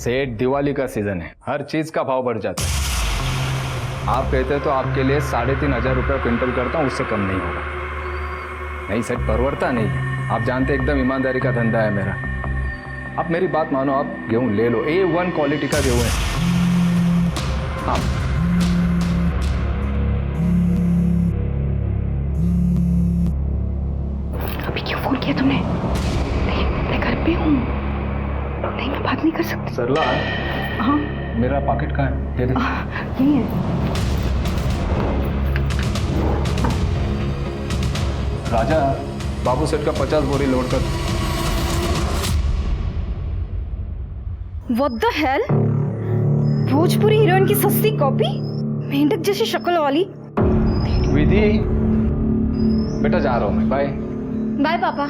सेठ, दिवाली का सीजन है, हर चीज का भाव बढ़ जाता है। आप कहते तो आपके लिए 3,500 रुपये क्विंटल करता हूँ, उससे कम नहीं होगा। नहीं सेठ, परवड़ता नहीं है। आप जानते एकदम ईमानदारी का धंधा है मेरा। आप मेरी बात मानो, आप गेहूं ले लो, A1 क्वालिटी का गेहूं है। हाँ, अभी क्यों फोन किया तुमने? नहीं, मैं घर पे हूँ। नहीं, मैं बात नहीं कर सकती। सरला, हाँ मेरा पॉकेट कहाँ है? दे दे। यही है। राजा, बाबू सेठ का 50 बोरी लोड कर। What the hell? Bhojpuri heroine की सस्ती कॉपी, मेंढक जैसी शक्ल वाली। विधि, बेटा जा रहा हूँ मैं, बाय। बाय पापा।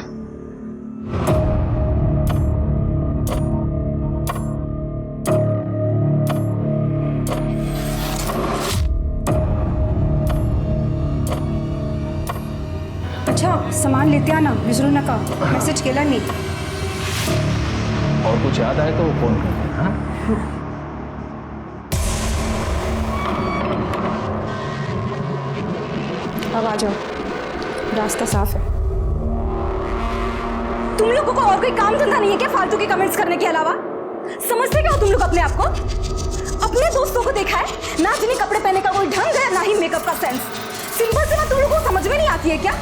अच्छा, सामान लेते आना, विसरू नका। मैसेज केला नहीं। और कुछ याद आए तो फोन कर देना। हाँ? अब आ जाओ, रास्ता साफ है। तुम लोगों को और कोई काम धंधा नहीं है क्या फालतू के कमेंट्स करने के अलावा? समझते क्या हो तुम लोग अपने आप को? अपने दोस्तों को देखा है ना, जिन्हें कपड़े पहनने का कोई ढंग है, ना ही मेकअप का सेंस। सिंपल से बात तुम लोगों को समझ में नहीं आती है क्या?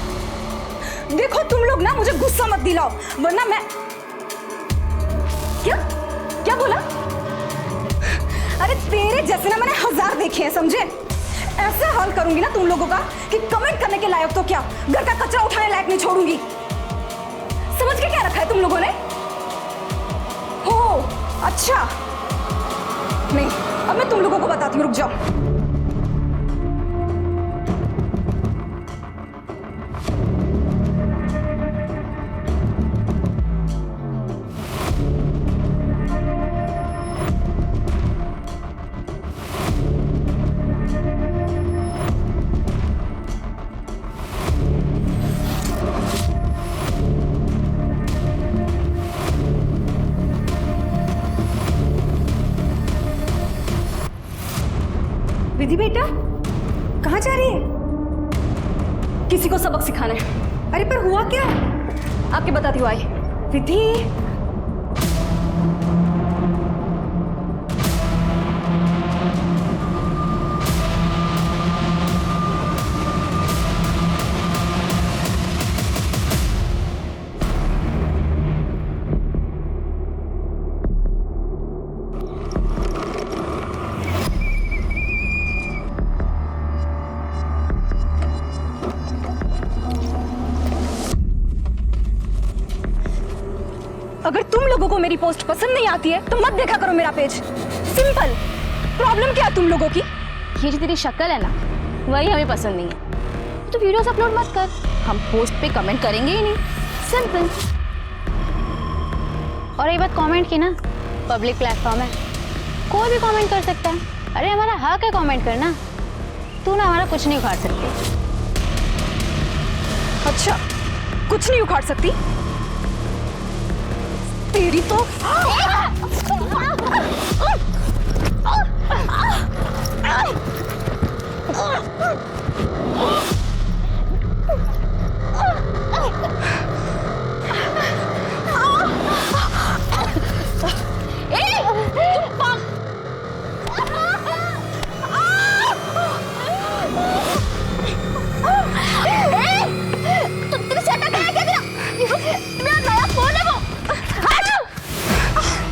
देखो तुम लोग ना, मुझे गुस्सा मत दिलाओ, वरना मैं क्या क्या बोला? अरे तेरे जैसे ना मैंने 1000 देखे हैं, समझे? ऐसे हाल करूंगी ना तुम लोगों का कि कमेंट करने के लायक तो क्या, घर का कचरा उठाने लायक नहीं छोड़ूंगी। समझ के क्या रखा है तुम लोगों ने? हो अच्छा, नहीं अब मैं तुम लोगों को बताती हूँ, रुक जाओ। विधि बेटा, कहाँ जा रही है? किसी को सबक सिखाना है। अरे पर हुआ क्या? आपके बताती हूँ, आई। विधि, अगर तुम लोगों को मेरी पोस्ट पसंद नहीं आती है तो मत देखा करो मेरा पेज। सिंपल। प्रॉब्लम क्या है तुम लोगों की? ये जो तेरी शक्ल है ना, वही हमें पसंद नहीं है। तो वीडियोस अपलोड मत कर, हम पोस्ट पे कमेंट करेंगे ही नहीं। सिंपल। और ये बात कमेंट की ना, पब्लिक प्लेटफॉर्म है, कोई भी कमेंट कर सकता है। अरे हमारा हक है कमेंट करना, तू ना हमारा कुछ नहीं उखाड़ सकती। अच्छा, कुछ नहीं उखाड़ सकती? तेरी तो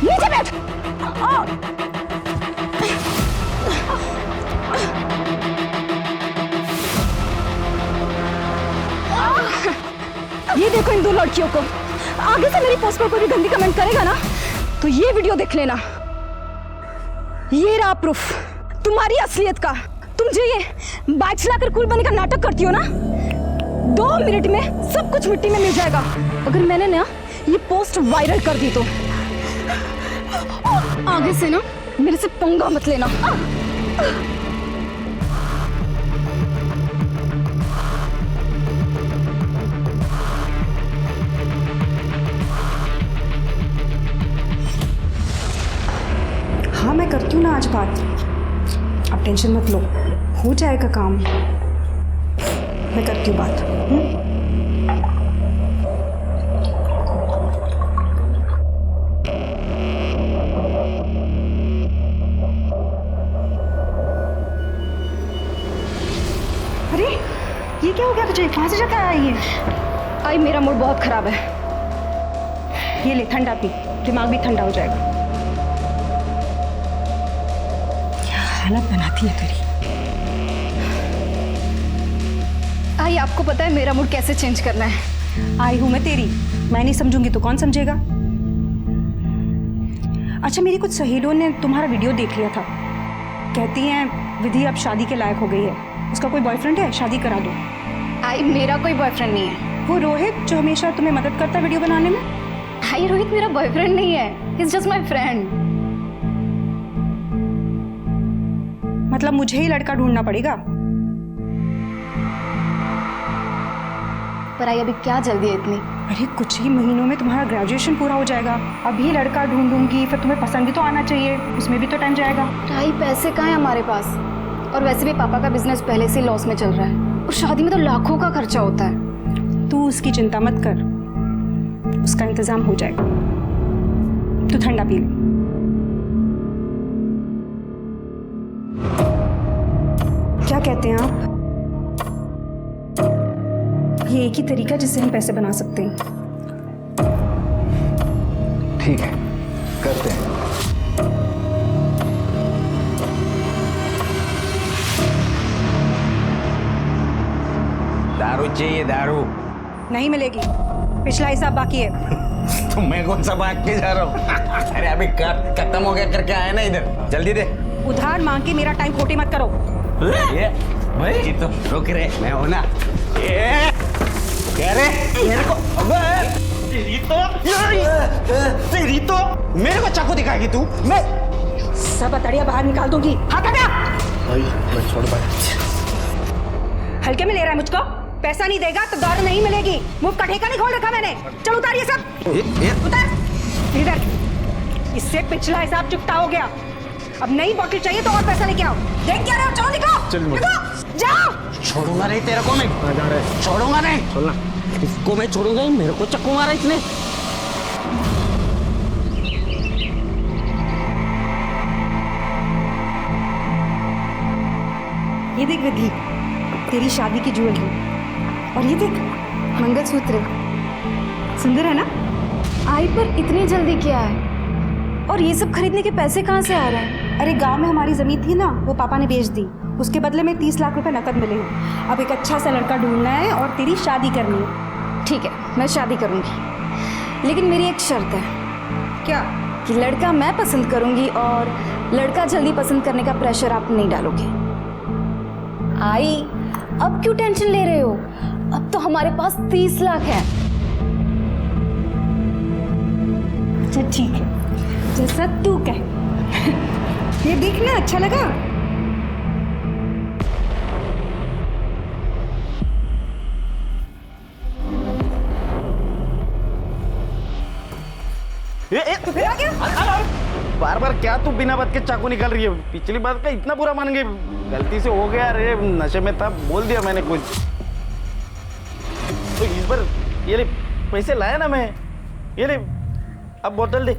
नीचे बैठ। ये देखो इन दो लड़कियों को, आगे से मेरी पोस्ट पर कोई भी गंदी कमेंट करेगा ना तो ये वीडियो देख लेना। ये रहा प्रूफ तुम्हारी असलियत का। तुम जो ये बाइक चलाकर कूल बनने का नाटक करती हो ना, 2 मिनट में सब कुछ मिट्टी में मिल जाएगा। अगर मैंने ना ये पोस्ट वायरल कर दी तो आगे से ना मेरे से पंगा मत लेना। आज बात। अब टेंशन मत लो, हो जाएगा काम। मैं करती हूँ बात। अरे ये क्या हो गया तुझे? कहाँ से जाकर आई है? आई मेरा मूड बहुत खराब है। ये ले ठंडा पी, दिमाग भी ठंडा हो जाएगा। क्या हालत बनाती है तेरी। आई आपको पता है मेरा मूड कैसे चेंज करना है? आई हूं मैं तेरी, मैं नहीं समझूंगी तो कौन समझेगा। अच्छा, मेरी कुछ सहेलियों ने तुम्हारा वीडियो देख लिया था। कहती हैं विधि अब शादी के लायक हो गई है, उसका कोई बॉयफ्रेंड है, शादी करा दो। आई मेरा कोई बॉयफ्रेंड नहीं है। वो रोहित जो हमेशा तुम्हें मदद करता है वीडियो बनाने में। आई रोहित मेरा बॉयफ्रेंड नहीं है, इट्स जस्ट माय फ्रेंड। मतलब मुझे ही लड़का ढूंढना पड़ेगा? पर आई अभी क्या जल्दी है इतनी? अरे कुछ ही महीनों में तुम्हारा ग्रेजुएशन पूरा हो जाएगा। अभी लड़का ढूंढूंगी, फिर तुम्हें पसंद भी तो आना चाहिए, उसमें भी तो टाइम जाएगा। आई पैसे कहाँ हैं हमारे पास? और वैसे भी पापा का बिजनेस पहले से लॉस में चल रहा है, और शादी में तो लाखों का खर्चा होता है। तू उसकी चिंता मत कर, उसका इंतजाम हो जाएगा। तू ठंडा पी ले। क्या कहते हैं आप? ये एक ही तरीका जिससे हम पैसे बना सकते हैं। ठीक है, करते हैं। दारू चाहिए? दारू नहीं मिलेगी, पिछला हिसाब बाकी है। तो मैं कौन सा भाग के जा रहा हूँ? अरे अभी खत्म हो गया करके आया ना इधर, जल्दी दे। उधार मांग के मेरा टाइम खोटी मत करो। ये भाई तो रुक रे, मैं हूं ना। ये कह रे मेरे को, अबे तेरी तो मेरे को चाकू दिखाएगी तू? मैं सब अतड़िया बाहर निकाल दूंगी। हाथ हटा। मैं छोड़ भाई। हल्के में ले रहा है मुझको? पैसा नहीं देगा तो दारू नहीं मिलेगी। मुंह का ठेका नहीं खोल रखा मैंने। चल उतार ये सब। उतार इधर। इससे पिछला हिसाब चुकता हो गया। अब नई बोतल चाहिए तो और पैसा लेके आओ। देख क्या रहे हो? चलो निकलो, जाओ। छोड़ूंगा नहीं तेरे को मैं, छोड़ूंगा नहीं। छोड़ना इसको मैं छोड़ूंगा ही, मेरे को चक्कू मारा इसने। ये देख विधि, तेरी शादी की ज्वेलरी, और ये देख मंगलसूत्र सुंदर है ना? आई पर इतनी जल्दी क्या है? और ये सब खरीदने के पैसे कहाँ से आ रहे हैं? अरे गांव में हमारी जमीन थी ना, वो पापा ने बेच दी। उसके बदले में 30 लाख रुपए नकद मिले हैं। अब एक अच्छा सा लड़का ढूंढना है और तेरी शादी करनी है। ठीक है, मैं शादी करूंगी, लेकिन मेरी एक शर्त है। क्या? कि लड़का मैं पसंद करूंगी और लड़का जल्दी पसंद करने का प्रेशर आप नहीं डालोगे। आई अब क्यों टेंशन ले रहे हो? अब तो हमारे पास 30 लाख है। अच्छा ठीक है, जैसा तू कहे। ये देखना अच्छा लगा? तो फिर आ गया? बार बार क्या तू बिना बात के चाकू निकाल रही है? पिछली बात का इतना बुरा मान गई, गलती से हो गया। अरे नशे में था, बोल दिया मैंने कुछ। तो इस बार ये ले पैसे लाया ना मैं, ये ले अब बोतल दे।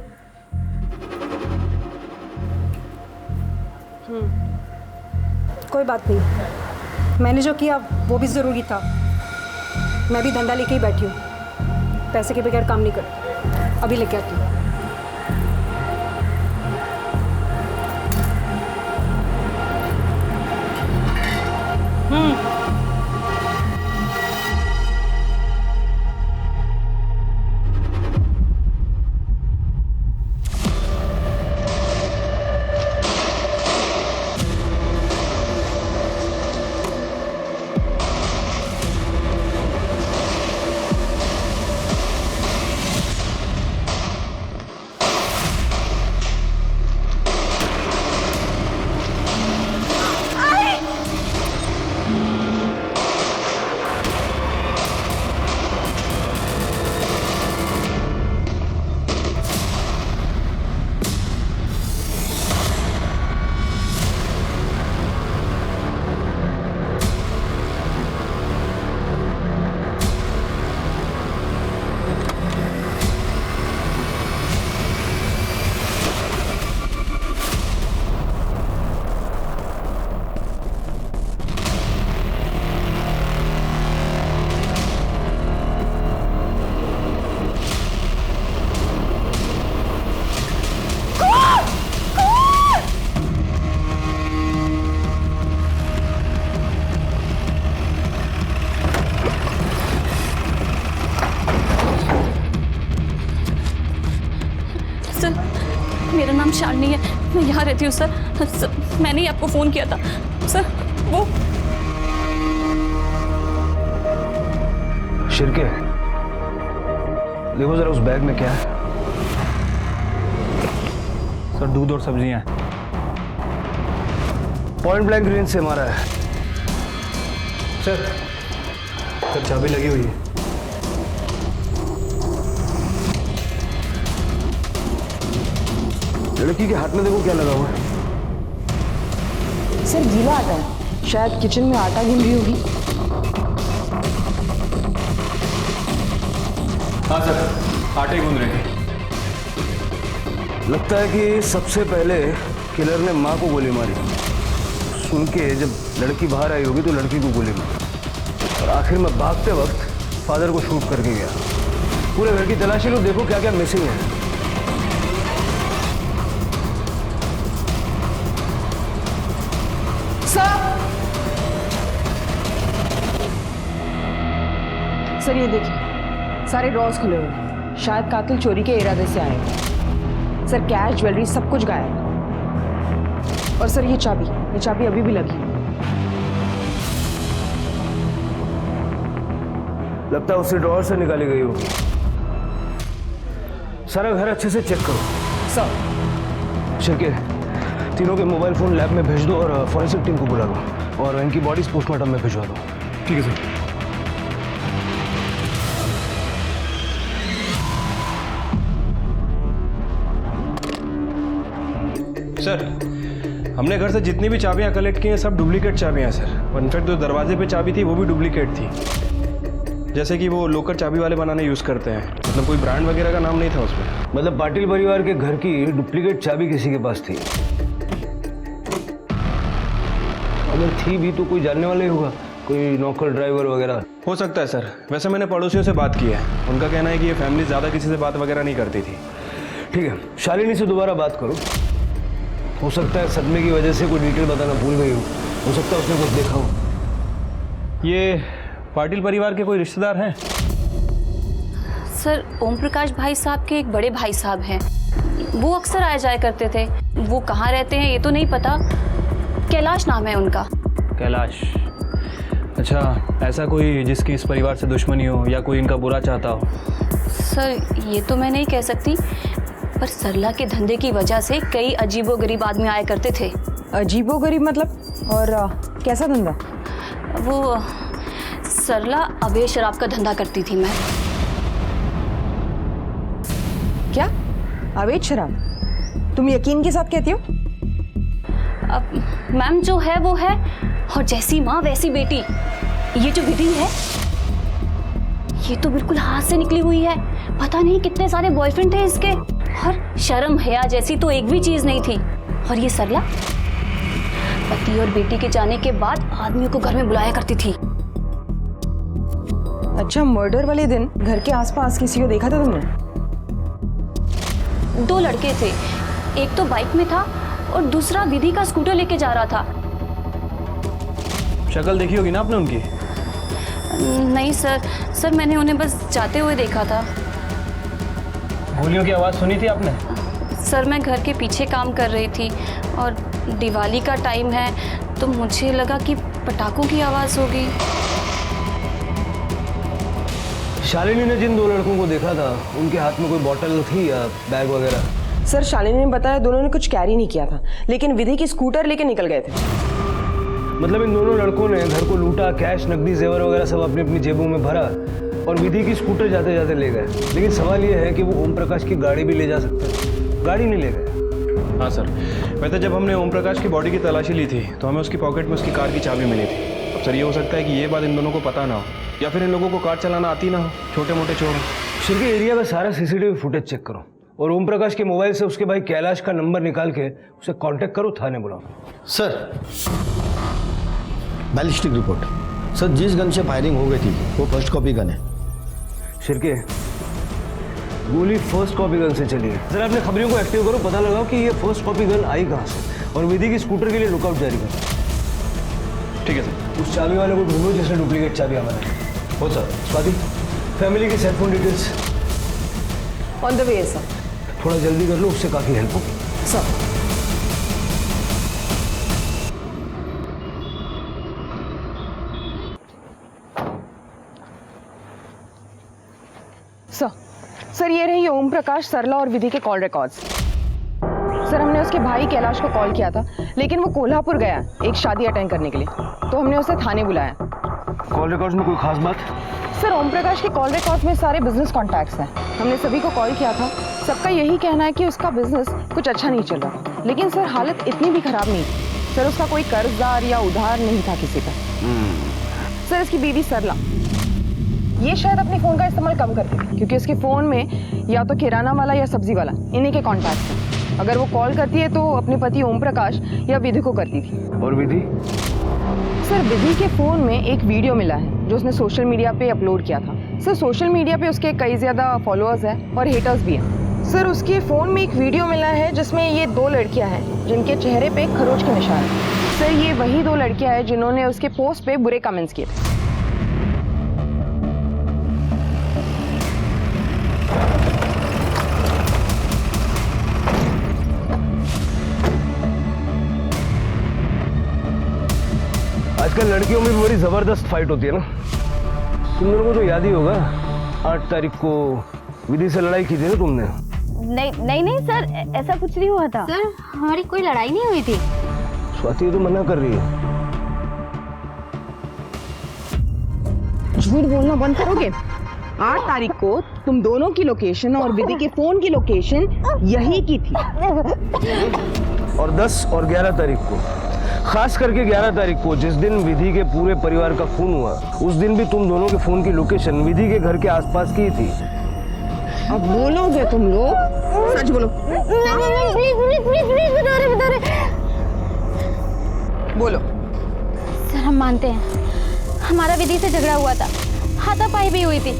कोई बात नहीं, मैंने जो किया वो भी ज़रूरी था। मैं भी धंधा लेके ही बैठी हूँ, पैसे के बगैर काम नहीं करती। अभी लेके आती हूँ। नाम शालिनी है, मैं यहाँ रहती हूँ सर। मैंने ही आपको फ़ोन किया था सर। वो शिरके, देखो जरा उस बैग में क्या है। सर दूध और सब्जियां। पॉइंट ब्लैंक रेंज से मारा है। सर चाबी लगी हुई है। लड़की के हाथ में देखो क्या लगा हुआ है। सर गीला आटा है, शायद किचन में आटा गूंद रही होगी। हाँ सर, आटे गूंद रहे हैं। लगता है कि सबसे पहले किलर ने माँ को गोली मारी, सुन के जब लड़की बाहर आई होगी तो लड़की को गोली मारी, और आखिर में भागते वक्त फादर को शूट करके गया। पूरे घर की तलाशी लो, देखो क्या क्या मिसिंग है। सर ये देखिए, सारे ड्रॉर्स खुले हुए हैं, शायद कातिल चोरी के इरादे से आए हैं। सर कैश, ज्वेलरी सब कुछ गायब है। और सर ये चाबी अभी भी लगी है। लगता है उसी ड्रॉअर से निकाली गई होगी। सारा घर अच्छे से चेक करो। सर शिरके, तीनों के मोबाइल फोन लैब में भेज दो और फॉरेंसिक टीम को बुला दो, और इनकी बॉडीज पोस्टमार्टम में भिजवा दो। ठीक है सर। सर हमने घर से जितनी भी चाबियां कलेक्ट की हैं सब डुप्लीकेट चाबियां सर। और इनफैक्ट जो दरवाजे पे चाबी थी वो भी डुप्लीकेट थी, जैसे कि वो लोकल चाबी वाले बनाने यूज़ करते हैं। मतलब कोई ब्रांड वगैरह का नाम नहीं था उसमें। मतलब पाटिल परिवार के घर की डुप्लीकेट चाबी किसी के पास थी। अगर थी भी तो कोई जानने वाला ही होगा, कोई नौकर ड्राइवर वगैरह। हो सकता है सर। वैसे मैंने पड़ोसियों से बात की है, उनका कहना है कि ये फैमिली ज़्यादा किसी से बात वगैरह नहीं करती थी। ठीक है, शालिनी से दोबारा बात करो। हो सकता है सदमे की वजह से कोई डिटेल बताना भूल गई हो सकता है उसने कुछ देखा हो। ये पाटिल परिवार के कोई रिश्तेदार हैं? सर ओम प्रकाश भाई साहब के एक बड़े भाई साहब हैं, वो अक्सर आया जाया करते थे। वो कहाँ रहते हैं ये तो नहीं पता, कैलाश नाम है उनका। कैलाश, अच्छा ऐसा कोई जिसकी इस परिवार से दुश्मनी हो या कोई इनका बुरा चाहता हो? सर ये तो मैं नहीं कह सकती, पर सरला के धंधे की वजह से कई अजीबोगरीब आदमी आया करते थे। अजीबोगरीब मतलब? और कैसा धंधा? वो सरला अवैध शराब का धंधा करती थी। मैं क्या अवैध शराब? तुम यकीन के साथ कहती हो? अब मैम जो है वो है, और जैसी माँ वैसी बेटी। ये जो विधि है ये तो बिल्कुल हाथ से निकली हुई है। पता नहीं कितने सारे बॉयफ्रेंड थे इसके, और शर्म हया जैसी तो एक भी चीज नहीं थी। और ये सरला पति और बेटी के जाने के बाद आदमियों को घर में बुलाया करती थी। अच्छा, मर्डर वाले दिन घर के आसपास किसी को देखा था तुमने? 2 लड़के थे, एक तो बाइक में था और दूसरा विधि का स्कूटर लेके जा रहा था। शक्ल देखी होगी ना आपने उनकी? नहीं सर मैंने उन्हें बस जाते हुए देखा था। गोलियों की आवाज़ सुनी थी आपने? सर मैं घर के पीछे काम कर रही थी और दिवाली का टाइम है तो मुझे लगा कि पटाखों की आवाज़ होगी। शालिनी ने जिन 2 लड़कों को देखा था उनके हाथ में कोई बॉटल थी या बैग वगैरह? सर शालिनी ने बताया दोनों ने कुछ कैरी नहीं किया था, लेकिन विधि की स्कूटर लेके निकल गए थे। मतलब इन दोनों लड़कों ने घर को लूटा, कैश, नकदी, जेवर वगैरह सब अपनी अपनी जेबों में भरा और विधि की स्कूटर जाते जाते ले गए। लेकिन सवाल ये है कि वो ओम प्रकाश की गाड़ी भी ले जा सकते, गाड़ी नहीं ले गए। हाँ सर, वैसे जब हमने ओम प्रकाश की बॉडी की तलाशी ली थी तो हमें उसकी पॉकेट में उसकी कार की चाबी मिली थी। अब सर ये हो सकता है कि ये बात इन दोनों को पता ना हो, या फिर इन लोगों को कार चलाना आती ना हो, छोटे मोटे चोर। शिरके एरिया में सारा सीसीटीवी फुटेज चेक करो और ओम प्रकाश के मोबाइल से उसके भाई कैलाश का नंबर निकाल के उसे कांटेक्ट करो, थाने बुलाओ। Sir ballistic report. सर जिस गन से फायरिंग हो गई थी वो फर्स्ट कॉपी गन है। शिरके गोली फर्स्ट कॉपी गन से चली है। जरा अपने खबरियों को एक्टिव करो, पता लगाओ कि ये फर्स्ट कॉपी गन आई कहाँ से, और विधि की स्कूटर के लिए लुकआउट जारी करो। ठीक है सर। उस चाबी वाले को ढूंढो जिसने डुप्लीकेट चाबी हमारे। हो सर। स्वाति, फैमिली की cellphone details on the way sir. थोड़ा जल्दी कर लो, उससे काफ़ी हेल्प होगी। सर सर ये रही ओम प्रकाश, सरला और विधि के कॉल रिकॉर्ड्स। सर हमने उसके भाई कैलाश को कॉल किया था, लेकिन वो कोल्हापुर गया एक शादी अटेंड करने के लिए, तो हमने उसे थाने बुलाया। कॉल रिकॉर्ड्स में कोई खास बात? सर ओम प्रकाश के कॉल रिकॉर्ड्स में सारे बिजनेस कॉन्टैक्ट्स हैं। हमने सभी को कॉल किया था, सबका यही कहना है कि उसका बिजनेस कुछ अच्छा नहीं चल रहा, लेकिन सर हालत इतनी भी खराब नहीं थी। सर उसका कोई कर्जदार या उधार नहीं था किसी का। सर इसकी बीवी सरला, ये शायद अपने फ़ोन का इस्तेमाल कम करती है, क्योंकि उसके फ़ोन में या तो किराना वाला या सब्जी वाला इन्हीं के कॉन्टैक्ट्स हैं। अगर वो कॉल करती है तो अपने पति ओम प्रकाश या विधि को करती थी। और विधि? सर विधि के फ़ोन में एक वीडियो मिला है जो उसने सोशल मीडिया पे अपलोड किया था। सर सोशल मीडिया पे उसके कई ज़्यादा फॉलोअर्स हैं और हेटर्स भी हैं। सर उसके फ़ोन में एक वीडियो मिला है जिसमें ये 2 लड़कियाँ हैं जिनके चेहरे पे खरोच के निशान है। सर ये वही 2 लड़कियाँ हैं जिन्होंने उसके पोस्ट पे बुरे कमेंट्स किए थे। आजकल लड़कियों में भी बड़ी जबरदस्त फाइट होती है ना। तुम लोगों को तो याद ही होगा, 8 तारीख को विधि से लड़ाई की थी ना तुमने। नहीं सर, ऐसा कुछ नहीं हुआ था। सर हमारी कोई लड़ाई नहीं हुई थी। स्वाति तो मना कर रही है। झूठ बोलना बंद करोगे? 8 तारीख को तुम दोनों की लोकेशन और विधि के फोन की लोकेशन यही की थी। और 10 और 11 तारीख को, खास करके 11 तारीख को जिस दिन विधि के पूरे परिवार का खून हुआ, उस दिन भी तुम दोनों के फोन की लोकेशन विधि के घर के आसपास की थी। अब बोलोगे तुम लोग? सच बोलो। प्लीज बता रहे। बोलो। सर हम मानते हैं, हमारा विधि से झगड़ा हुआ था, हाथापाई भी हुई थी।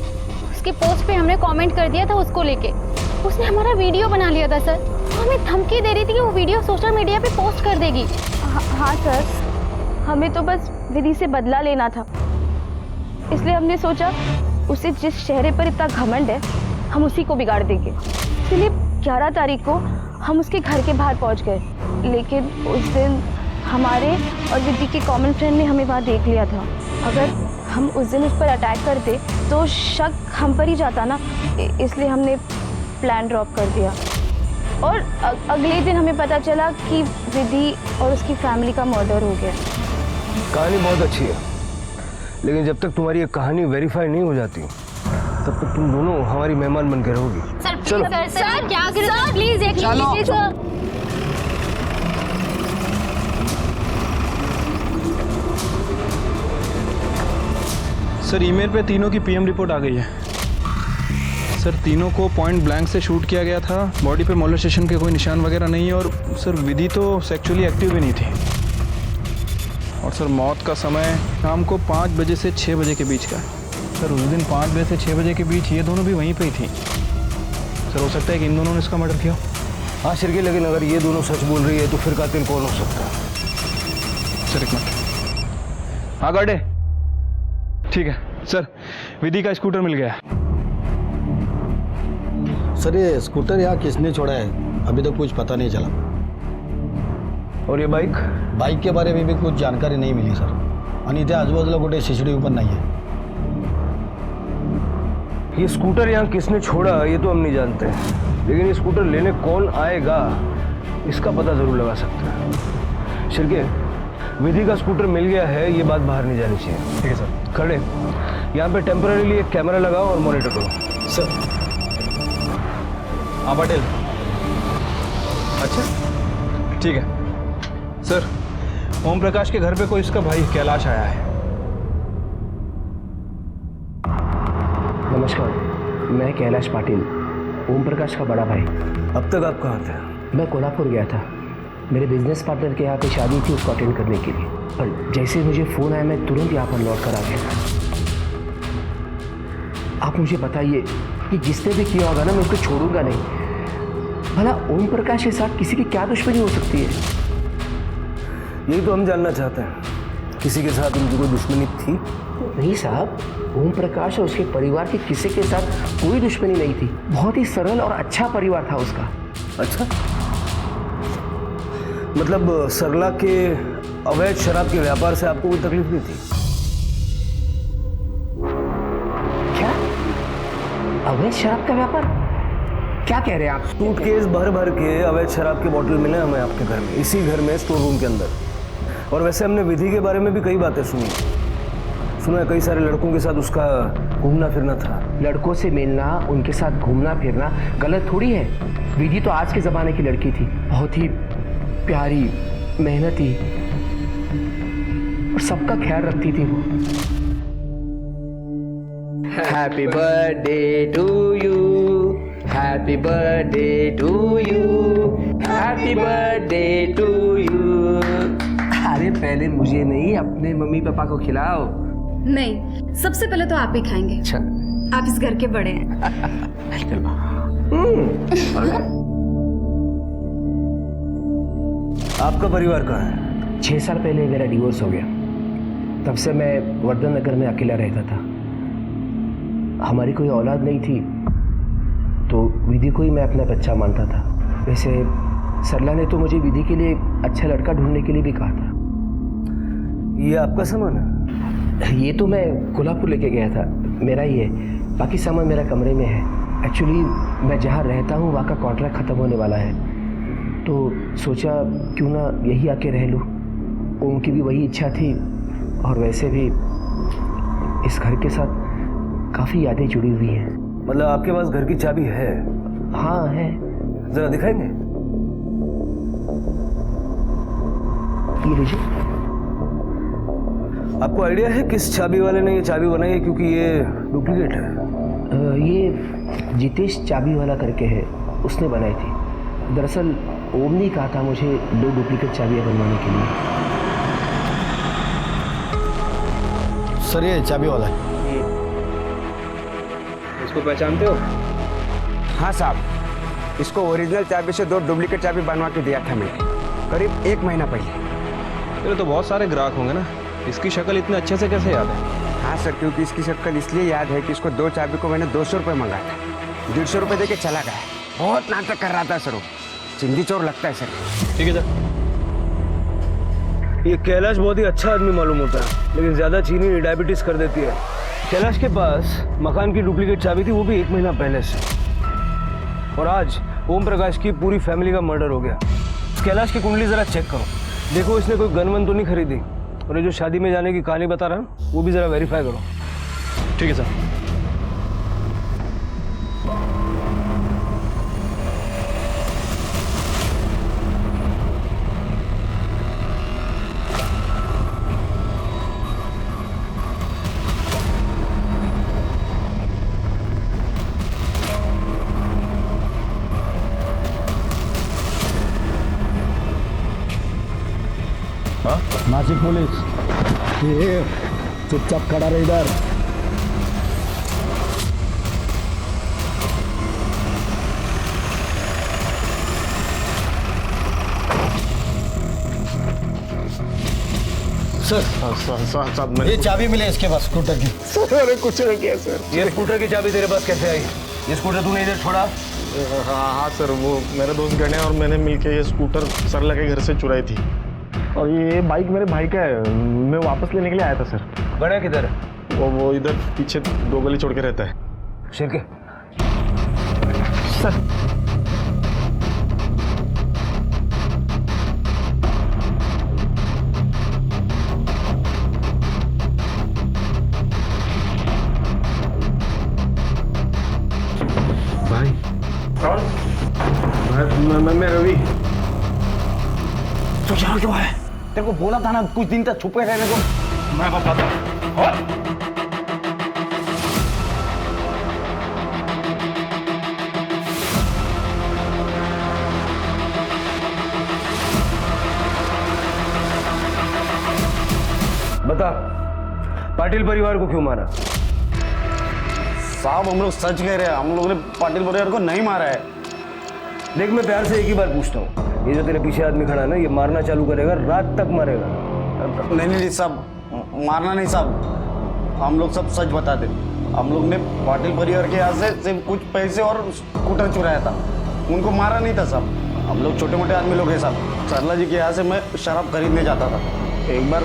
उसके पोस्ट पे हमने कमेंट कर दिया था उसको लेके। उसने हमारा वीडियो बना लिया था सर, हमें धमकी दे रही थी कि वो वीडियो सोशल मीडिया पे पोस्ट कर देगी। हाँ सर, हमें तो बस विधि से बदला लेना था, इसलिए हमने सोचा उसे जिस चेहरे पर इतना घमंड है हम उसी को बिगाड़ देंगे। इसलिए 11 तारीख को हम उसके घर के बाहर पहुंच गए, लेकिन उस दिन हमारे और विधि के कॉमन फ्रेंड ने हमें वहाँ देख लिया था। अगर हम उस दिन उस पर अटैक करते तो शक हम पर ही जाता ना, इसलिए हमने प्लान ड्रॉप कर दिया। और अगले दिन हमें पता चला कि विधि और उसकी फैमिली का मर्डर हो गया। कहानी बहुत अच्छी है, लेकिन जब तक तुम्हारी ये कहानी वेरीफाई नहीं हो जाती तब तक तुम दोनों हमारी मेहमान बन के रहोगी। सर प्लीज सर क्या करें? प्लीज एक सर ईमेल पे तीनों की पीएम रिपोर्ट आ गई है। सर तीनों को पॉइंट ब्लैंक से शूट किया गया था, बॉडी पे मोलेस्टेशन के कोई निशान वगैरह नहीं है, और सर विधि तो सेक्सुअली एक्टिव भी नहीं थी। और सर मौत का समय शाम को 5 बजे से 6 बजे के बीच का है। सर उस दिन 5 बजे से 6 बजे के बीच ये दोनों भी वहीं पे ही थी। सर हो सकता है कि इन दोनों ने इसका मर्डर किया। हाँ शिरके, लेकिन अगर ये दोनों सच बोल रही है तो फिर कातिल कौन हो सकता है? सर एक मिनट। हाँ गार्डे, ठीक है सर, विधि का स्कूटर मिल गया। सर ये स्कूटर यहाँ किसने छोड़ा है अभी तक कुछ पता नहीं चला। और ये बाइक? बाइक के बारे में भी कुछ जानकारी नहीं मिली सर, आणि इथे आजूबाजूला कुठे CCTV पण नाही है। ये स्कूटर यहाँ किसने छोड़ा ये तो हम नहीं जानते, लेकिन ये स्कूटर लेने कौन आएगा इसका पता जरूर लगा सकते हैं। शिरके, विधि का स्कूटर मिल गया है, ये बात बाहर नहीं जानी चाहिए। ठीक है सर। खड़े यहाँ पे टेम्पररीली एक कैमरा लगाओ और मॉनिटर करो। सर हाँ पटेल, अच्छा ठीक है सर। ओम प्रकाश के घर पे कोई इसका भाई कैलाश आया है। नमस्कार, मैं कैलाश पाटिल, ओम प्रकाश का बड़ा भाई। अब तक आप कहाँ थे? मैं कोल्हापुर गया था, मेरे बिजनेस पार्टनर के यहाँ पे शादी थी, उसको अटेंड करने के लिए। और जैसे मुझे फ़ोन आया मैं तुरंत यहाँ पर लौट कर आ गया। आप मुझे बताइए कि जिसने भी किया होगा ना, मैं उसको छोड़ूंगा नहीं। भला ओम प्रकाश के साथ किसी की क्या दुश्मनी हो सकती है? यही तो हम जानना चाहते हैं, किसी के साथ उनकी कोई दुश्मनी थी? नहीं साहब, ओम प्रकाश और उसके परिवार के किसी के साथ कोई दुश्मनी नहीं थी। बहुत ही सरल और अच्छा परिवार था उसका। अच्छा, मतलब सरला के अवैध शराब के व्यापार से आपको कोई तकलीफ नहीं थी? क्या अवैध शराब का व्यापार? क्या कह रहे हैं आप? सूटकेस भर भर के अवैध शराब के बोतल मिले हमें आपके घर में, इसी घर में स्टोर रूम के अंदर। और वैसे हमने विधि के बारे में भी कई बातें सुना है कई सारे लड़कों के साथ उसका घूमना फिरना था। लड़कों से मिलना, उनके साथ घूमना फिरना गलत थोड़ी है। विधि तो आज के जमाने की लड़की थी, बहुत ही प्यारी, मेहनती और सबका ख्याल रखती थी वो। Happy birthday to you, happy birthday to you, happy birthday to you. अरे पहले मुझे नहीं, अपने मम्मी पापा को खिलाओ। नहीं, सबसे पहले तो आप ही खाएंगे। अच्छा, आप इस घर के बड़े हैं। आपका परिवार कहाँ है? 6 साल पहले मेरा डिवोर्स हो गया। तब से मैं वर्धन नगर में अकेला रहता था। हमारी कोई औलाद नहीं थी, तो विधि को ही मैं अपना बच्चा मानता था। वैसे सरला ने तो मुझे विधि के लिए अच्छा लड़का ढूंढने के लिए भी कहा था। ये आपका सामान है? ये तो मैं कोल्हापुर लेके गया था, मेरा ही है। बाकी सामान मेरा कमरे में है। एक्चुअली मैं जहाँ रहता हूँ वहाँ का कॉन्ट्रैक्ट ख़त्म होने वाला है, तो सोचा क्यों ना यही आके रह लूँ। उनकी भी वही इच्छा थी, और वैसे भी इस घर के साथ काफ़ी यादें जुड़ी हुई हैं। मतलब आपके पास घर की चाबी है? हाँ है। जरा दिखाएंगे? ये लीजिए। आपको आइडिया है किस चाबी वाले ने ये चाबी बनाई है? क्योंकि ये डुप्लीकेट है। ये जितेश चाबी वाला करके है, उसने बनाई थी। दरअसल ओम ने कहा था मुझे 2 डुप्लीकेट चाबियाँ बनवाने के लिए। सर ये चाबी वाला है। इसको पहचानते हो? हाँ साहब, इसको ओरिजिनल चाबी से 2 डुप्लीकेट चाबी बनवा के दिया था मैंने करीब 1 महीना पहले। तेरे तो बहुत सारे ग्राहक होंगे ना, इसकी शक्ल इतने अच्छे से कैसे याद है? हाँ सर, क्योंकि इसकी शक्ल इसलिए याद है कि इसको 2 चाबी को मैंने 200 रुपये मंगाया था। 150 रुपये दे के चला गया। बहुत नाटक कर रहा था सर वो, चिंदी चोर लगता है सर। ठीक है सर। ये कैलाश बहुत ही अच्छा आदमी मालूम होता है, लेकिन ज़्यादा चीनी डायबिटीज़ कर देती है। कैलाश के पास मकान की डुप्लीकेट चाबी थी, वो भी 1 महीना पहले से। और आज ओम प्रकाश की पूरी फैमिली का मर्डर हो गया। कैलाश की कुंडली ज़रा चेक करो, देखो इसने कोई गन वन तो नहीं खरीदी। और ये जो शादी में जाने की कहानी बता रहा है वो भी ज़रा वेरीफाई करो। ठीक है सर। नासिक पुलिस, ये चुपचाप खड़ा रहे इधर। साहब ये चाबी मिले इसके पास स्कूटर की। अरे कुछ नहीं किया सर। ये स्कूटर की चाबी तेरे पास कैसे आई? ये स्कूटर तूने इधर छोड़ा? हाँ सर, वो मेरे दोस्त गणे और मैंने मिलके ये स्कूटर सरला के घर से चुराई थी। और ये बाइक मेरे भाई का है, मैं वापस लेने के लिए आया था सर। गणे किधर है? वो इधर पीछे 2 गली छोड़ के रहता है। शेर के सर भाई कौन? मैं रवि। तो यहाँ क्यों है? तेरे को बोला था ना कुछ दिन तक छुपे रहने को। मैं बताता हूँ। बता, पाटिल परिवार को क्यों मारा? साहब हम लोग सच कह रहे हैं, हम लोगों ने पाटिल परिवार को नहीं मारा है। देख, मैं प्यार से एक ही बात पूछता हूँ, ये जो तेरे पीछे आदमी खड़ा है ना, ये मारना चालू करेगा, रात तक मारेगा। नहीं साहब, मारना नहीं साहब, हम लोग सब सच बता दे। हम लोग ने पाटिल परिवार के यहाँ से सिर्फ कुछ पैसे और स्कूटर चुराया था, उनको मारा नहीं था साहब। हम लोग छोटे मोटे आदमी लोग हैं साहब। सरला जी के यहाँ से मैं शराब खरीदने जाता था। एक बार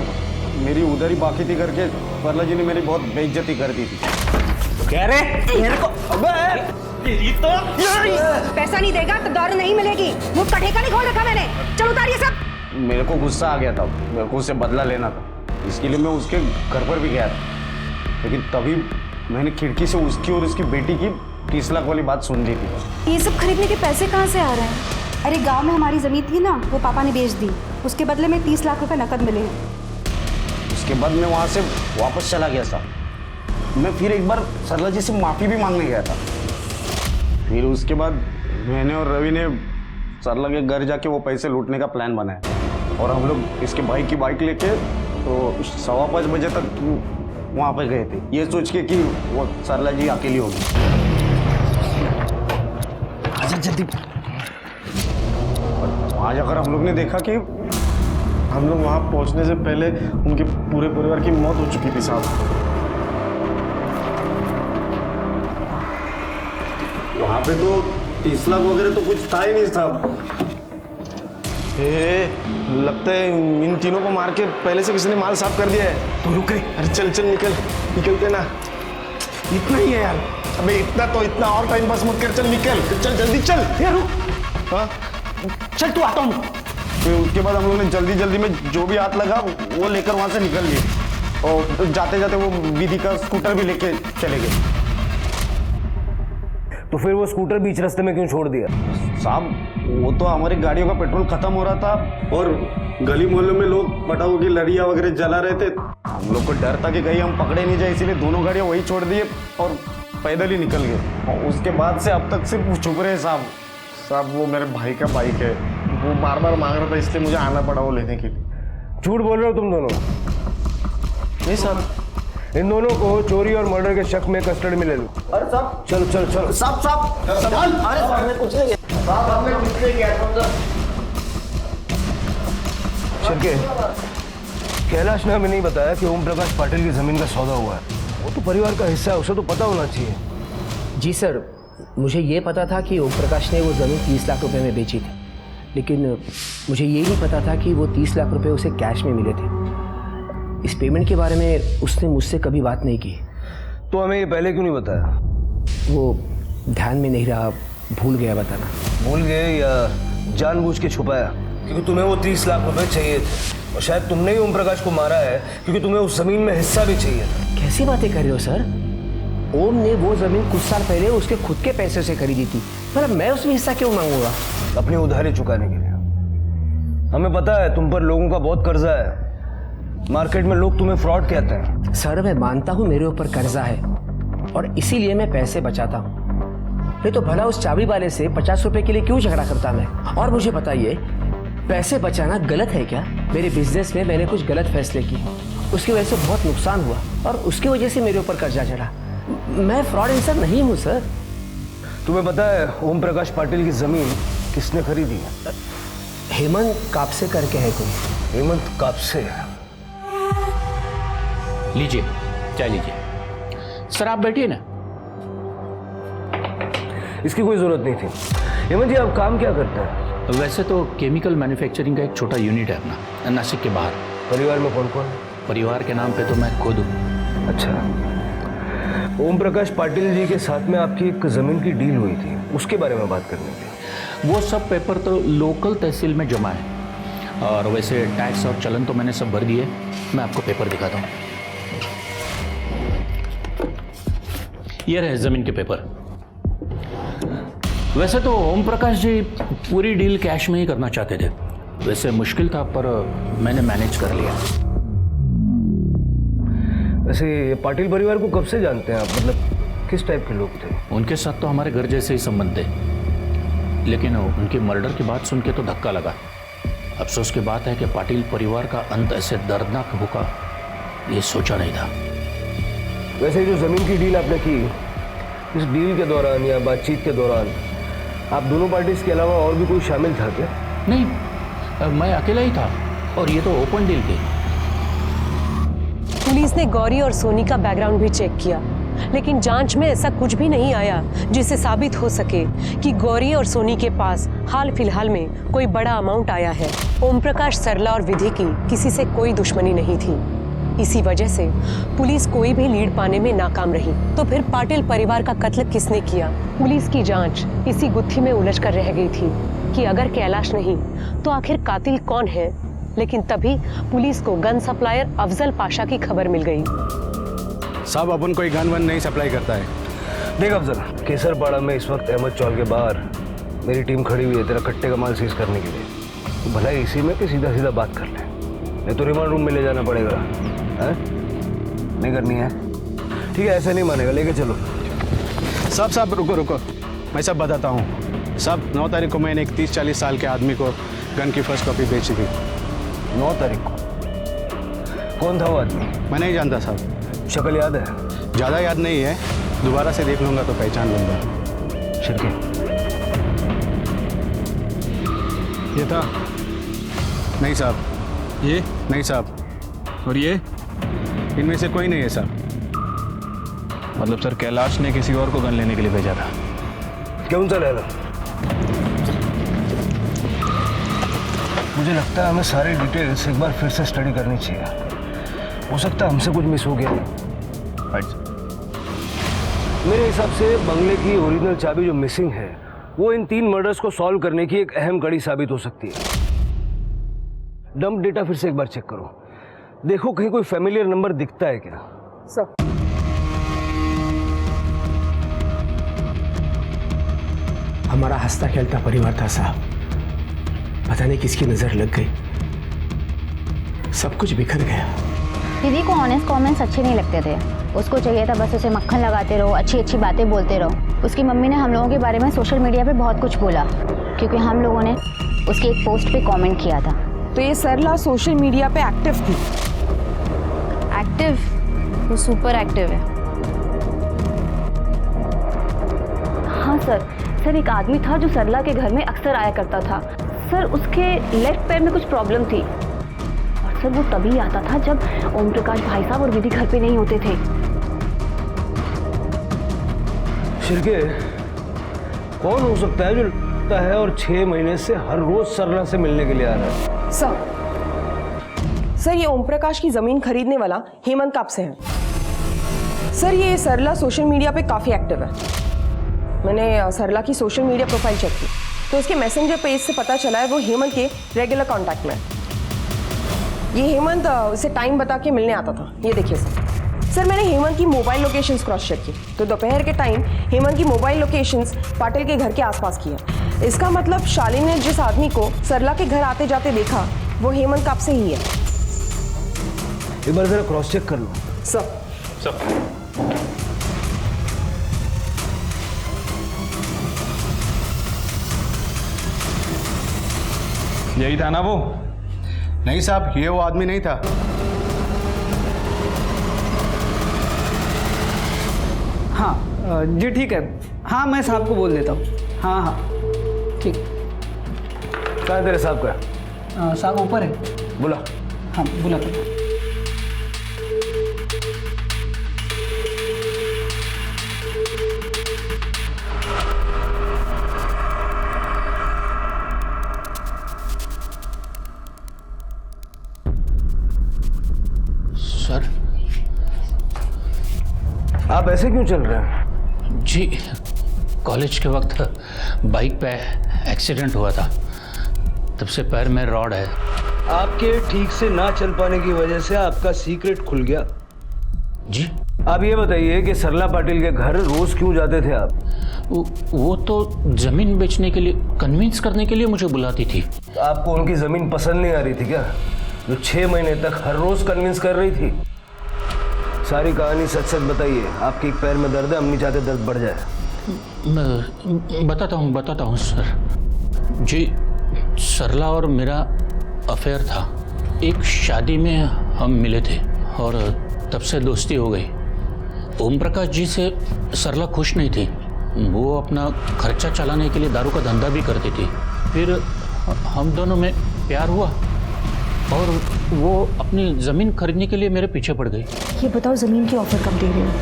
मेरी उधर ही बाकी थी करके सरला जी ने मेरी बहुत बेइज्जती कर दी थी। कह रहे मेरे को पैसा नहीं देगा तो दारू नहीं मिलेगी। मुंह का ठेका नहीं खोल रखा मैंने। चल उतारिए सब। मेरे को गुस्सा आ गया था, मेरे को उससे बदला लेना था, इसके लिए मैं उसके घर पर भी गया था। लेकिन तभी मैंने खिड़की से उसकी और उसकी बेटी की 30 लाख वाली बात सुन ली थी। ये सब खरीदने के पैसे कहाँ से आ रहे हैं? अरे गांव में हमारी जमीन थी ना, वो पापा ने बेच दी। उसके बदले में 30 लाख रुपए नकद मिले हैं। उसके बाद मैं वहाँ से वापस चला गया था। मैं फिर एक बार सरला जी से माफ़ी भी मांगने गया था। फिर उसके बाद मैंने और रवि ने सरला के घर जाके वो पैसे लूटने का प्लान बनाया और हम लोग इसके भाई की बाइक लेके तो 5:15 बजे तक वहाँ पे गए थे, ये सोच के कि वो सरला जी अकेली होगी। आजा जल्दी। वहाँ जाकर हम लोग ने देखा कि हम लोग वहाँ पहुँचने से पहले उनके पूरे परिवार की मौत हो चुकी थी साहब। वहाँ पे तो 30 लाख वगैरह तो कुछ था ही नहीं साहब। लगता है इन तीनों को मार के पहले से किसी ने माल साफ कर दिया है। तो रुक गए। अरे चल चल निकलते ना। इतना ही है यार। अबे इतना और टाइम पास मत कर, चल निकल, चल जल्दी चल। यार रुक। हाँ चल तू, आता हूँ। फिर उसके बाद हम लोग ने जल्दी में जो भी हाथ लगा वो लेकर वहाँ से निकल लिए और जाते जाते वो विधि का स्कूटर भी लेके चले गए। तो फिर वो स्कूटर बीच रास्ते में क्यों छोड़ दिया? साहब वो तो हमारी गाड़ियों का पेट्रोल खत्म हो रहा था और गली मोहल्लों में लोग पटाखों की लड़ियाँ वगैरह जला रहे थे। हम लोग को डर था कि कहीं हम पकड़े नहीं जाए, इसीलिए दोनों गाड़ियाँ वही छोड़ दिए और पैदल ही निकल गए। और उसके बाद से अब तक सिर्फ छुप रहे साहब। वो मेरे भाई का बाइक है, वो बार बार मांग रहा था, इसलिए मुझे आना पड़ा वो लेने के लिए। झूठ बोल रहे हो तुम दोनों? नहीं साहब, इन दोनों को चोरी और मर्डर के शक में कस्टडी में ले लो। अरे साहब चलो चलो चलो। साहब अरे हमने कुछ नहीं किया साहब, हमने कुछ नहीं किया। चल कैलाश ने हमें नहीं बताया कि ओम प्रकाश पाटिल की जमीन का सौदा हुआ है। वो तो परिवार का हिस्सा है, उसे तो पता होना चाहिए। जी सर, मुझे ये पता था कि ओम प्रकाश ने वो ज़मीन 30 लाख रुपए में बेची थी, लेकिन मुझे ये नहीं पता था कि वो 30 लाख रुपए उसे कैश में मिले थे। इस पेमेंट के बारे में उसने मुझसे कभी बात नहीं की। तो हमें ये पहले क्यों नहीं बताया? वो ध्यान में नहीं रहा, भूल गया बताना। भूल गए या जानबूझ के छुपाया? क्योंकि तुम्हें वो 30 लाख रुपए चाहिए थे और शायद तुमने ही ओम प्रकाश को मारा है क्योंकि तुम्हें उस जमीन में हिस्सा भी चाहिए था। कैसी बातें कर रहे हो सर? ओम ने वो जमीन कुछ साल पहले उसके खुद के पैसे से खरीदी थी, मतलब मैं उसमें हिस्सा क्यों मांगूंगा? अपनी उधारी चुकाने के लिए। हमें पता है तुम पर लोगों का बहुत कर्जा है, मार्केट में लोग तुम्हें फ्रॉड कहते हैं। सर मैं मानता हूँ मेरे ऊपर कर्जा है और इसीलिए मैं पैसे बचाता हूँ, नहीं तो भला उस चाबी वाले से 50 रुपए के लिए क्यों झगड़ा करता मैं? और मुझे बताइए, पैसे बचाना गलत है क्या? मेरे बिजनेस में मैंने कुछ गलत फैसले किए, उसकी वजह से बहुत नुकसान हुआ और उसकी वजह से मेरे ऊपर कर्जा चढ़ा। मैं फ्रॉड इंसान नहीं हूँ सर। तुम्हें पता है ओम प्रकाश पाटिल की जमीन किसने खरीदी है? हेमंत कापसे करके है कोई। हेमंत कापसे? लीजिए चाय लीजिए। सर आप बैठिए ना। इसकी कोई जरूरत नहीं थी। हेमंत जी आप काम क्या करते हैं? वैसे तो केमिकल मैन्युफैक्चरिंग का एक छोटा यूनिट है अपना, नासिक के बाहर। परिवार में कौन कौन? परिवार के नाम पे तो मैं खुद हूँ। अच्छा, ओम प्रकाश पाटिल जी के साथ में आपकी एक जमीन की डील हुई थी, उसके बारे में बात करने की। वो सब पेपर तो लोकल तहसील में जमा है और वैसे टैक्स और चलन तो मैंने सब भर दिए। मैं आपको पेपर दिखाता हूँ। ये रहे जमीन के पेपर। वैसे तो ओम प्रकाश जी पूरी डील कैश में ही करना चाहते थे, वैसे मुश्किल था पर मैंने मैनेज कर लिया। वैसे ये पाटिल परिवार को कब से जानते हैं आप? मतलब किस टाइप के लोग थे? उनके साथ तो हमारे घर जैसे ही संबंध थे, लेकिन उनकी मर्डर की बात सुन के तो धक्का लगा। अफसोस की बात है कि पाटिल परिवार का अंत ऐसे दर्दनाक होगा, ये सोचा नहीं था। वैसे जो ज़मीन की डील आपने की, इस डील के दौरान या बातचीत के दौरान आप दोनों पार्टीज के अलावा और भी कोई शामिल था क्या? नहीं, मैं अकेला ही था और ये तो ओपन डील थी। पुलिस ने गौरी और सोनी का बैकग्राउंड भी चेक किया, लेकिन जांच में ऐसा कुछ भी नहीं आया जिससे साबित हो सके कि गौरी और सोनी के पास हाल फिलहाल में कोई बड़ा अमाउंट आया है। ओम प्रकाश, सरला और विधि की किसी से कोई दुश्मनी नहीं थी। इसी वजह से पुलिस कोई भी लीड पाने में नाकाम रही। तो फिर पाटिल परिवार का कत्ल किसने किया? पुलिस की जांच इसी गुत्थी में उलझ कर रह गई थी कि अगर कैलाश नहीं तो आखिर कातिल कौन है। लेकिन तभी पुलिस को गन सप्लायर अफजल पाशा की खबर मिल गई। साहब अपन कोई गन वन नहीं सप्लाई करता है। देख अफजल, केसरपाड़ा में इस वक्त अहमद चौल के बाहर मेरी टीम खड़ी हुई है तेरा कट्टे का माल सीज करने के लिए। तो भला इसी में कि सीधा सीधा बात कर ले, नहीं तो रिमांड रूम में ले जाना पड़ेगा। है? नहीं करनी है? ठीक है, ऐसे नहीं मानेगा, लेके चलो। साहब रुको रुको, मैं सब बताता हूँ। साहब 9 तारीख को मैंने एक 30-40 साल के आदमी को गन की फर्स्ट कॉपी बेची थी। 9 तारीख को? कौन था वो आदमी? मैं नहीं जानता साहब। शक्ल याद है? ज़्यादा याद नहीं है, दोबारा से देख लूँगा तो पहचान लूँगा। शिरके ये था? नहीं साहब। ये नहीं साहब। और ये? इनमें से कोई नहीं है साहब। मतलब सर कैलाश ने किसी और को गन लेने के लिए भेजा था। क्यों सा लैला? मुझे लगता है हमें सारी डिटेल्स एक बार फिर से स्टडी करनी चाहिए। हो सकता है हमसे कुछ मिस हो गया। मेरे हिसाब से बंगले की ओरिजिनल चाबी जो मिसिंग है वो इन 3 मर्डर्स को सॉल्व करने की एक अहम कड़ी साबित हो सकती है। डंप डेटा फिर से एक बार चेक करो, देखो कहीं कोई फैमिलियर नंबर दिखता है क्या। सर, हमारा हंसता खेलता परिवार था साहब, पता नहीं किसकी नजर लग गई, सब कुछ बिखर गया। दीदी को ऑनेस्ट कमेंट्स अच्छे नहीं लगते थे। उसको चाहिए था बस उसे मक्खन लगाते रहो, अच्छी अच्छी बातें बोलते रहो। उसकी मम्मी ने हम लोगों के बारे में सोशल मीडिया पे बहुत कुछ बोला क्योंकि हम लोगों ने उसकी एक पोस्ट पे कमेंट किया था। तो ये सरला सोशल मीडिया पे एक्टिव थी? एक्टिव? वो सुपर एक्टिव है। हाँ सर एक आदमी था जो सरला के घर में अक्सर आया करता था। सर उसके लेफ्ट पैर में कुछ प्रॉब्लम थी और सर वो तभी आता था जब ओम प्रकाश भाई साहब और विधि घर पे नहीं होते थे। शिरके, कौन हो सकता है जो लगता है और 6 महीने से हर रोज सरला से मिलने के लिए आ रहा है? सर ये ओम प्रकाश की जमीन खरीदने वाला हेमंत काप से है। सर ये सरला सोशल मीडिया पे काफी एक्टिव है। मैंने सरला की सोशल मीडिया प्रोफाइल चेक की तो उसके मैसेंजर पेज से पता चला है वो हेमंत के रेगुलर कांटेक्ट में। ये हेमंत उसे टाइम बता के मिलने आता था। ये देखिए सर मैंने हेमंत की मोबाइल लोकेशंस क्रॉस चेक की तो दोपहर के टाइम हेमंत की मोबाइल लोकेशंस पाटिल के घर के आसपास की है। इसका मतलब शालिनी ने जिस आदमी को सरला के घर आते जाते देखा वो हेमंत काप से ही है। एक बार जरा क्रॉस चेक कर लो। सर यही था ना वो? नहीं साहब, ये वो आदमी नहीं था। हाँ जी ठीक है। हाँ मैं साहब को बोल देता हूँ। हाँ हाँ ठीक। कहाँ है तेरे साहब का? साहब ऊपर है। बुला। हाँ बुला। सर आप ऐसे क्यों चल रहे हैं? जी कॉलेज के वक्त बाइक पे एक्सीडेंट हुआ था, तब से पैर में रॉड है। आपके ठीक से ना चल पाने की वजह से आपका सीक्रेट खुल गया। जी आप ये बताइए कि सरला पाटिल के घर रोज क्यों जाते थे आप? वो तो जमीन बेचने के लिए, कन्विंस करने के लिए मुझे बुलाती थी। आपको उनकी जमीन पसंद नहीं आ रही थी क्या, जो 6 महीने तक हर रोज कन्विंस कर रही थी? सारी कहानी सच सच बताइए। आपके एक पैर में दर्द है, हम नहीं चाहते दर्द बढ़ जाए। मैं बताता हूँ सर। जी सरला और मेरा अफेयर था। एक शादी में हम मिले थे और तब से दोस्ती हो गई। ओम प्रकाश जी से सरला खुश नहीं थी। वो अपना खर्चा चलाने के लिए दारू का धंधा भी करती थी। फिर हम दोनों में प्यार हुआ और वो अपनी ज़मीन खरीदने के लिए मेरे पीछे पड़ गई। ये बताओ ज़मीन की ऑफर कब दे रहे हो?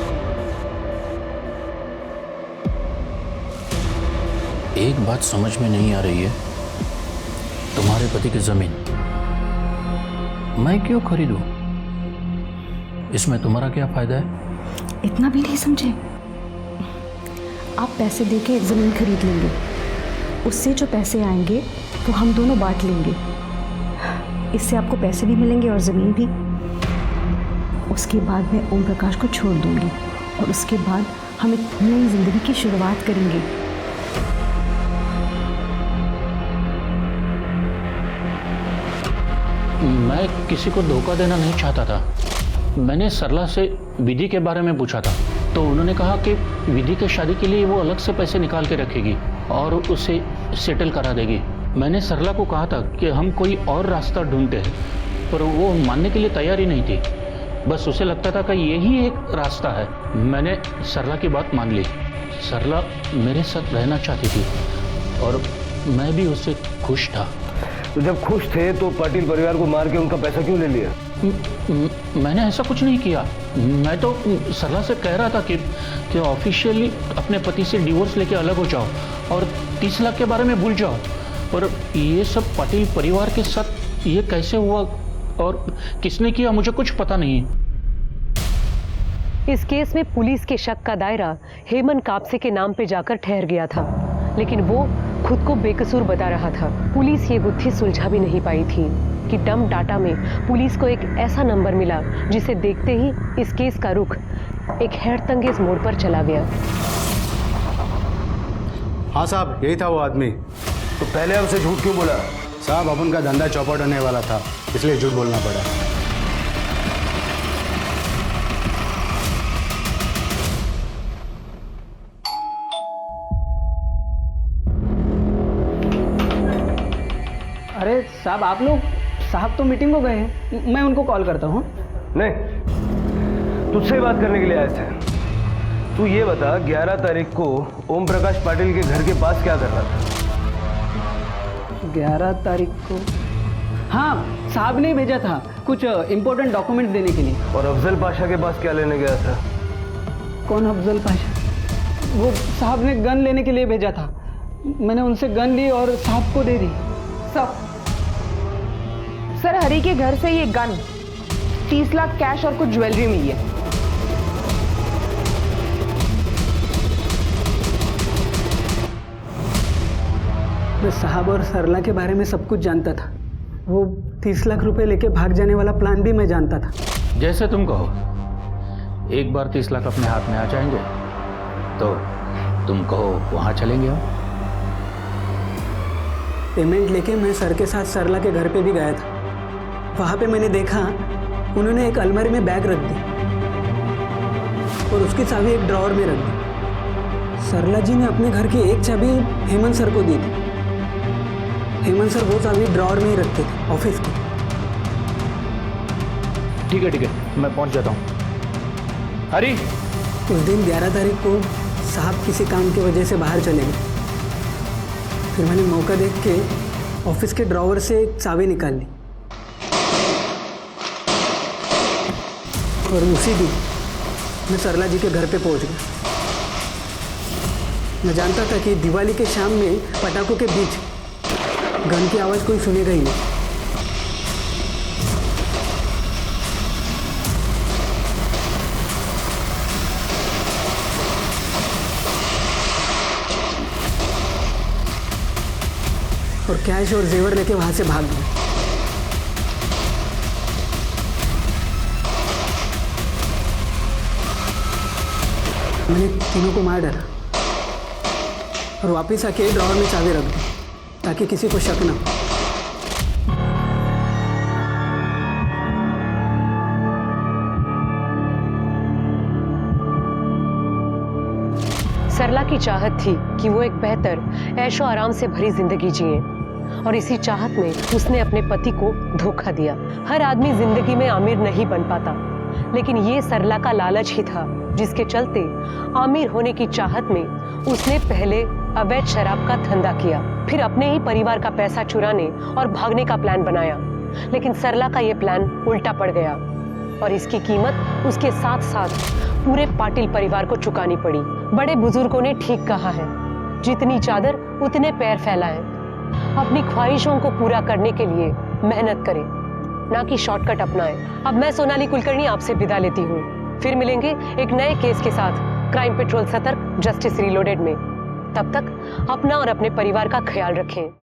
एक बात समझ में नहीं आ रही है, तुम्हारे पति की जमीन मैं क्यों खरीदूं? इसमें तुम्हारा क्या फायदा है? इतना भी नहीं समझे? आप पैसे देके ज़मीन खरीद लेंगे, उससे जो पैसे आएंगे वो हम दोनों बांट लेंगे। इससे आपको पैसे भी मिलेंगे और ज़मीन भी। उसके बाद मैं ओम प्रकाश को छोड़ दूंगी और उसके बाद हम एक नई जिंदगी की शुरुआत करेंगे। मैं किसी को धोखा देना नहीं चाहता था। मैंने सरला से विधि के बारे में पूछा था, तो उन्होंने कहा कि विधि के शादी के लिए वो अलग से पैसे निकाल के रखेगी और उसे सेटल करा देगी। मैंने सरला को कहा था कि हम कोई और रास्ता ढूंढते हैं, पर वो मानने के लिए तैयार ही नहीं थी। बस उसे लगता था कि यही एक रास्ता है। मैंने सरला की बात मान ली। सरला मेरे साथ रहना चाहती थी और मैं भी उससे खुश था। तो जब खुश थे तो पाटिल परिवार को मार के उनका पैसा क्यों ले लिया? मैंने ऐसा कुछ नहीं किया। मैं तो सरला से कह रहा था कि ऑफिशियली अपने पति से डिवोर्स लेके अलग हो जाओ और 30 लाख के बारे में भूल जाओ। और ये सब पाटिल परिवार के साथ ये कैसे हुआ और किसने किया, मुझे कुछ पता नहीं। इस केस में पुलिस के शक का दायरा हेमंत कापसे के नाम पे जाकर ठहर गया था, लेकिन वो खुद को बेकसूर बता रहा था। पुलिस ये गुत्थी सुलझा भी नहीं पाई थी कि डंप डाटा में पुलिस को एक ऐसा नंबर मिला जिसे देखते ही इस केस का रुख एक हैरतअंगेज मोड़ पर चला गया। हाँ साहब, यही था वो आदमी। तो पहले हमसे झूठ क्यों बोला? साहब, अब उनका धंधा चौपट होने वाला था, इसलिए झूठ बोलना पड़ा। अरे साहब, आप लोग, साहब तो मीटिंग को गए हैं, मैं उनको कॉल करता हूँ। नहीं, तुझसे बात करने के लिए आए थे। तू ये बता, 11 तारीख को ओम प्रकाश पाटिल के घर के पास क्या कर रहा था? 11 तारीख को? हाँ, साहब ने भेजा था कुछ इम्पोर्टेंट डॉक्यूमेंट देने के लिए। और अफजल पाशा के पास क्या लेने गया था? कौन अफजल पाशा? वो साहब ने गन लेने के लिए भेजा था। मैंने उनसे गन ली और साहब को दे दी। सर, हरी के घर से ये गन, 30 लाख कैश और कुछ ज्वेलरी मिली है। मैं साहब और सरला के बारे में सब कुछ जानता था। वो 30 लाख रुपए लेके भाग जाने वाला प्लान भी मैं जानता था। जैसे तुम कहो। एक बार 30 लाख अपने हाथ में आ जाएंगे तो तुम कहो वहां चलेंगे हम। पेमेंट लेके मैं सर के साथ सरला के घर पे भी गया था। वहाँ पे मैंने देखा उन्होंने एक अलमारी में बैग रख दी और उसकी चाबी एक ड्रॉअर में रख दी। सरला जी ने अपने घर की एक चाबी हेमंत सर को दी थी। हेमंत सर वो चाबी ड्रॉअर में ही रखते थे ऑफिस की। ठीक है, मैं पहुंच जाता हूँ। हरी, उस दिन 11 तारीख को साहब किसी काम की वजह से बाहर चले गए। फिर मैंने मौका देख के ऑफिस के ड्रॉअर से एक चाबी निकाल ली और उसी दिन मैं सरला जी के घर पे पहुंच गया। मैं जानता था कि दिवाली के शाम में पटाखों के बीच गन की आवाज़ कोई सुनेगा ही नहीं। और कैश और जेवर लेके वहां से भाग गए। मैंने तीनों को मार डाला और वापस आके ड्रॉअर में चाबी रख दी ताकि किसी को शक ना हो। सरला की चाहत थी कि वो एक बेहतर ऐशो आराम से भरी जिंदगी जिए और इसी चाहत में उसने अपने पति को धोखा दिया। हर आदमी जिंदगी में अमीर नहीं बन पाता, लेकिन ये सरला का लालच ही था जिसके चलते अमीर होने की चाहत में उसने पहले अवैध शराब का धंधा किया, फिर अपने ही परिवार का पैसा चुराने और भागने का प्लान बनाया। लेकिन सरला का ये प्लान उल्टा पड़ गया और इसकी कीमत उसके साथ साथ पूरे पाटिल परिवार को चुकानी पड़ी। बड़े बुजुर्गों ने ठीक कहा है, जितनी चादर उतने पैर फैलाएं। अपनी ख्वाहिशों को पूरा करने के लिए मेहनत करें, ना कि शॉर्टकट अपनाएं। अब मैं सोनाली कुलकर्णी आपसे विदा लेती हूँ। फिर मिलेंगे एक नए केस के साथ क्राइम पेट्रोल सतर्क जस्टिस रीलोडेड में। तब तक अपना और अपने परिवार का ख्याल रखें।